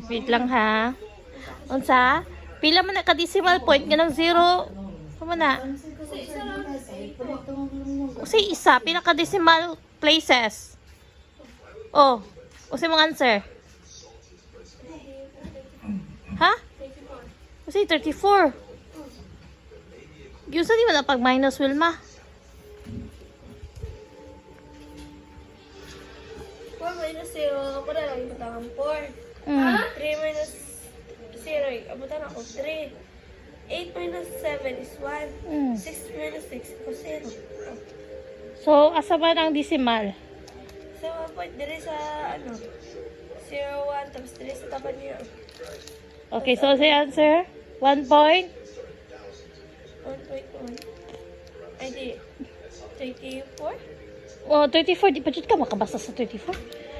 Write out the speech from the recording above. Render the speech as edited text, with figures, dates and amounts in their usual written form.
Wait lang ha. Unsa? Pila man na ka decimal point nga ng 0? Kuma na? Usi isa, pila ka decimal places? Oh, usi mong answer. Ha? Usi 34. Yung sa di ba na pag minus Wilma? 4 minus 0, ako na lang ibutangan 4. 3 minus 0, abutan ako 3. 8 minus 7 is 1. 6 minus 6 equals 0. So, asa ba ang decimal? So, 1 point dire sa, 0, 1, tapos dire sa taban niyo. Okay, so the answer? 1 point? 1.1. Ay, di. 34? Oh, 34. Di pa dyan ka makabasa sa 34?